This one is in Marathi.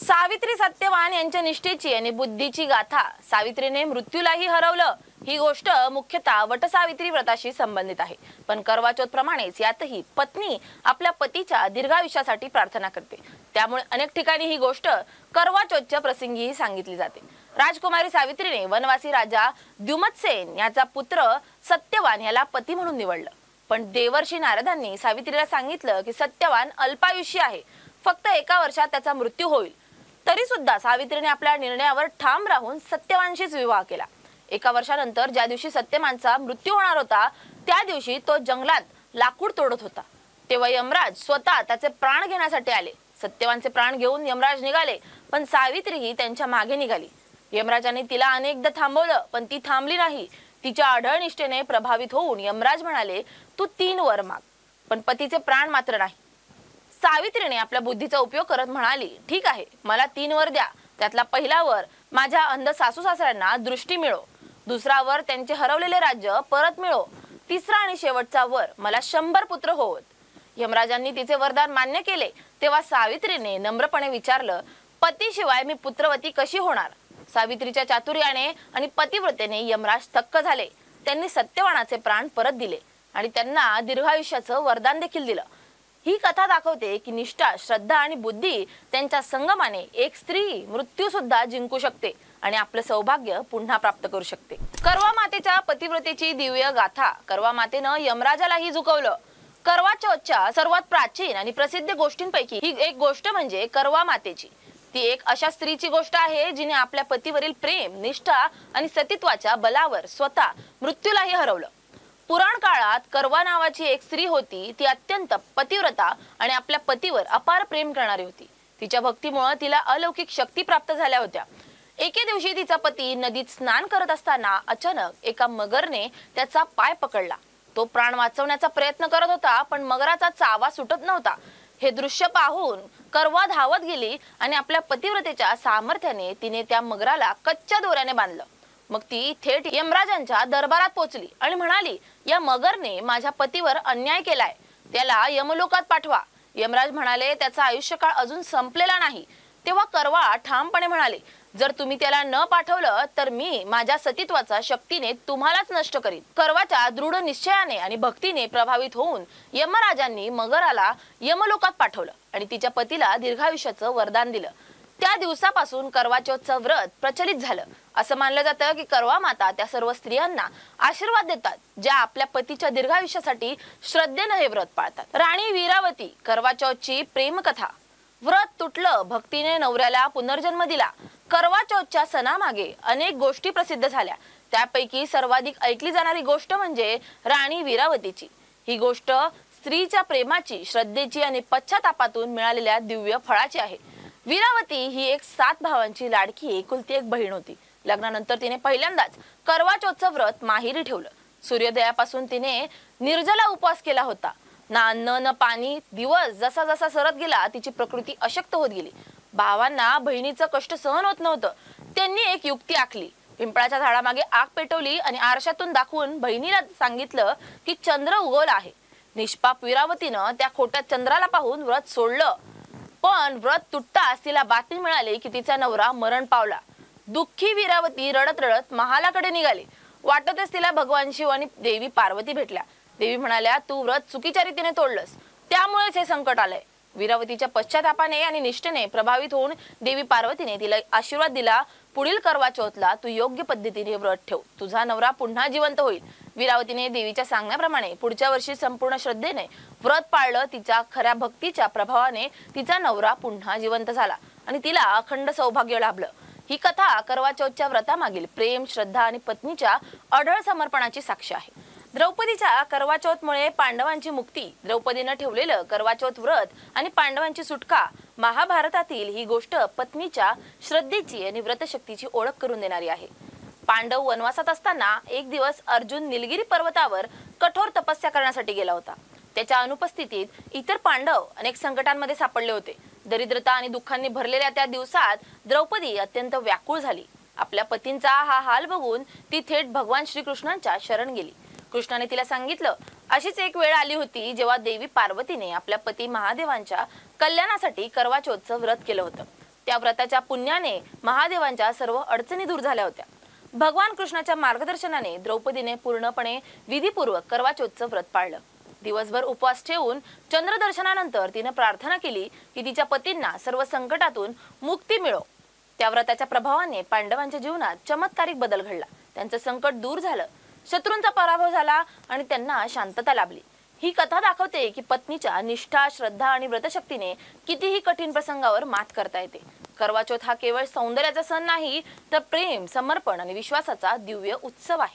सावित्री सत्यवान यांच्या निष्ठेची आणि बुद्धीची गाथा. सावित्रीने मृत्यूलाही हरवलं. ही गोष्ट मुख्यतः वटसावित्री व्रताशी संबंधित आहे, पण करवा चौथ प्रमाणेच यातही पत्नी आपल्या पतीच्या दीर्घायुष्यासाठी प्रार्थना करते. त्यामुळे अनेक ठिकाणी ही गोष्ट करवा चौथच्या प्रसंगीही सांगितली जाते. राजकुमारी सावित्रीने वनवासी राजा द्युमत्सेन याचा पुत्र सत्यवान याला पती म्हणून निवडलं. पण देवर्षी नारदांनी सावित्रीला सांगितलं की सत्यवान अल्पायुष्य आहे, फक्त 1 वर्षात त्याचा मृत्यू होईल. तरी सुद्धा सावित्रीने आपल्या निर्णयावर ठाम राहून सत्यवानशीच विवाह केला. 1 वर्षानंतर ज्या दिवशी सत्यवानचा मृत्यू होणार होता, त्या दिवशी तो जंगलात लाकूड तोडत होता. तेव्हा यमराज स्वतः त्याचे प्राण घेण्यासाठी आले. सत्यवानचे प्राण घेऊन यमराज निघाले, पण सावित्रीही त्यांच्या मागे निघाली. यमराजाने तिला अनेकदा थांबवलं, पण ती थांबली नाही. तिच्या अढळ निष्ठेने प्रभावित होऊन यमराज म्हणाले, तू 3 वर माग, पण पतीचे प्राण मात्र नाही. सावित्रीने आपल्या बुद्धीचा उपयोग करत म्हणाली, ठीक आहे, मला 3 वर द्या. त्यातला पहिला वर माझ्या अंध सासू सासऱ्यांना दृष्टी मिळो, दुसरा वर त्यांचे हरवलेले राज्य परत मिळो, तिसरा आणि शेवटचा वर मला 100 पुत्र होवत. यमराजांनी तिचे वरदान मान्य केले. तेव्हा सावित्रीने नम्रपणे विचारलं, पतीशिवाय मी पुत्रवती कशी होणार? सावित्रीच्या चातुर्याने आणि पतिव्रतेने यमराज थक्क झाले. त्यांनी सत्यवानाचे प्राण परत दिले आणि त्यांना दीर्घायुष्याचं वरदान देखील दिलं. ही कथा दाखवते की निष्ठा, श्रद्धा आणि बुद्धी त्यांच्या संगमाने एक स्त्री मृत्यू सुद्धा जिंकू शकते आणि आपलं सौभाग्य पुन्हा प्राप्त करू शकते. करवा मातेच्या पतिव्रतेची दिव्य गाथा. करवा मातेनं यमराजालाही झुकवलं. करवा चौथच्या सर्वात प्राचीन आणि प्रसिद्ध गोष्टींपैकी ही एक गोष्ट म्हणजे करवा मातेची. ती एक अशा स्त्रीची गोष्ट आहे जिने आपल्या पतीवरील प्रेम, निष्ठा आणि सतीत्वाच्या बलावर स्वतः मृत्यूलाही हरवलं. पुराण काळात करवा नावाची एक स्त्री होती. ती अत्यंत पतिव्रता आणि आपल्या पतीवर अपार प्रेम करणारी होती. तिच्या भक्तीमुळे तिला अलौकिक शक्ती प्राप्त झाल्या होत्या. एके दिवशी तिचा पती नदीत स्नान करत असताना अचानक एका मगरने त्याचा पाय पकडला. तो प्राण वाचवण्याचा प्रयत्न करत होता, पण मगराचा चावा सुटत नव्हता. हे दृश्य पाहून करवा धावत गेली आणि आपल्या पतिव्रतेच्या सामर्थ्याने तिने त्या मगराला कच्च्या दोऱ्याने बांधलं. मग ती थेट यमराजांच्या दरबारात पोहोचली आणि म्हणाली, या मगरने माझ्या पतीवर अन्याय केलाय, त्याला यमलोकात पाठवा. यमराज म्हणाले, त्याचा आयुष्यकाळ अजून संपलेला नाही. तेव्हा करवा ठामपणे म्हणाले, जर तुम्ही त्याला न पाठवलं तर मी माझ्या सतीत्वाचा शक्तीने तुम्हालाच नष्ट करीन. करवाच्या दृढ निश्चयाने आणि भक्तीने प्रभावित होऊन यमराजांनी मगराला यमलोकात पाठवलं आणि तिच्या पतीला दीर्घायुष्याचं वरदान दिलं. त्या दिवसापासून करवा चौथचं व्रत प्रचलित झालं. असं मानलं जातं की करवा माता त्या सर्व स्त्रियांना आशीर्वाद देतात ज्या आपल्या पतीच्या दीर्घायुष्यासाठी श्रद्धेने हे व्रत पाळतात. राणी वीरावती. करवा चौथची प्रेमकथा. व्रत तुटलं, भक्तीने नवऱ्याला पुनर्जन्म दिला. करवा चौथच्या सणामागे अनेक गोष्टी प्रसिद्ध झाल्या. त्यापैकी सर्वाधिक ऐकली जाणारी गोष्ट म्हणजे राणी वीरावतीची. ही गोष्ट स्त्रीच्या प्रेमाची, श्रद्धेची आणि पश्चातापातून मिळालेल्या दिव्य फळाची आहे. वीरावती ही एक 7 भावांची लाडकी एकुलती एक बहीण होती. लग्नानंतर तिने पहिल्यांदाच करवा चौथचं व्रत माहेरी ठेवलं. सूर्योदयापासून तिने निर्जला उपवास केला होता. ना अन्न न पाणी. दिवस जसा जसा सरत गेला तिची प्रकृती अशक्त होत गेली. भावांना बहिणीचं कष्ट सहन होत नव्हतं. त्यांनी एक युक्ती आखली. पिंपळाच्या झाडामागे आग पेटवली आणि आरशातून दाखवून बहिणीला सांगितलं की चंद्र उगवला आहे. निष्पाप वीरावतीनं त्या खोट्या चंद्राला पाहून व्रत सोडलं. पण व्रत तुटताच तिला बातमी मिळाली की तिचा नवरा मरण पावला. दुःखी वीरावती रडत रडत महालाकडे निघाली. वाटतच तिला भगवान शिव आणि देवी पार्वती भेटल्या. देवी म्हणाल्या, तू व्रत चुकीच्या रीतीने तोडलंस, त्यामुळेच हे संकट आलंय. वीरावतीच्या पश्चातापाने आणि निष्ठेने प्रभावित होऊन देवी पार्वतीने तिला आशीर्वाद दिला, पुढील करवा चौथला तू योग्य पद्धतीने व्रत ठेव, तुझा नवरा पुन्हा जिवंत होईल. वीरावतीने देवीच्या सांगण्याप्रमाणे पुढच्या वर्षी संपूर्ण श्रद्धेने व्रत पाळलं. तिच्या खऱ्या भक्तीच्या प्रभावाने तिचा नवरा पुन्हा जिवंत झाला आणि तिला अखंड सौभाग्य लाभलं. ही कथा करवा चौथच्या व्रतामागील प्रेम, श्रद्धा आणि पत्नीच्या अढळ समर्पणाची साक्ष आहे. द्रौपदीच्या करवा चौथमुळे पांडवांची मुक्ती. द्रौपदीनं ठेवलेलं करवा चौथ व्रत आणि पांडवांची सुटका. महाभारतातील ही गोष्ट पत्नीच्या श्रद्धेची आणि व्रतशक्तीची ओळख करून देणारी आहे. पांडव वनवासात असताना एक दिवस अर्जुन निलगिरी पर्वतावर कठोर तपस्या करण्यासाठी गेला होता. त्याच्या अनुपस्थितीत इतर पांडव अनेक संकटांमध्ये सापडले होते. दरिद्रता आणि दुःखांनी भरलेल्या त्या दिवसात द्रौपदी अत्यंत व्याकुळ झाली. आपल्या पतींचा हा हाल बघून ती थेट भगवान श्रीकृष्णांच्या शरण गेली. कृष्णाने तिला सांगितलं, अशीच एक वेळ आली होती जेव्हा देवी पार्वतीने आपल्या पती महादेवांच्या कल्याणासाठी करवा चौथचं व्रत केलं होतं. त्या व्रताच्या पुण्याने महादेवांच्या सर्व अडचणी दूर झाल्या होत्या। भगवान कृष्णाच्या मार्गदर्शनाने द्रौपदीने पूर्णपणे विधीपूर्वक करवा चौथचं व्रत पाळलं। दिवसभर उपवास ठेवून चंद्रदर्शनानंतर तिने प्रार्थना केली की तिच्या पतींना सर्व संकटातून मुक्ती मिळो। त्या व्रताच्या प्रभावाने पांडवांच्या जीवनात चमत्कारिक बदल घडला। त्यांचं संकट दूर झालं, शत्रूंचा पराभव झाला आणि त्यांना शांतता लाभली। ही कथा दाखवते की पत्नीच्या निष्ठा, श्रद्धा आणि व्रतशक्तीने कितीही कठीण प्रसंगावर मात करता येते। करवा चौथ हा केवळ सौंदर्याचा सण नाही, तर प्रेम, समर्पण आणि विश्वासाचा दिव्य उत्सव आहे।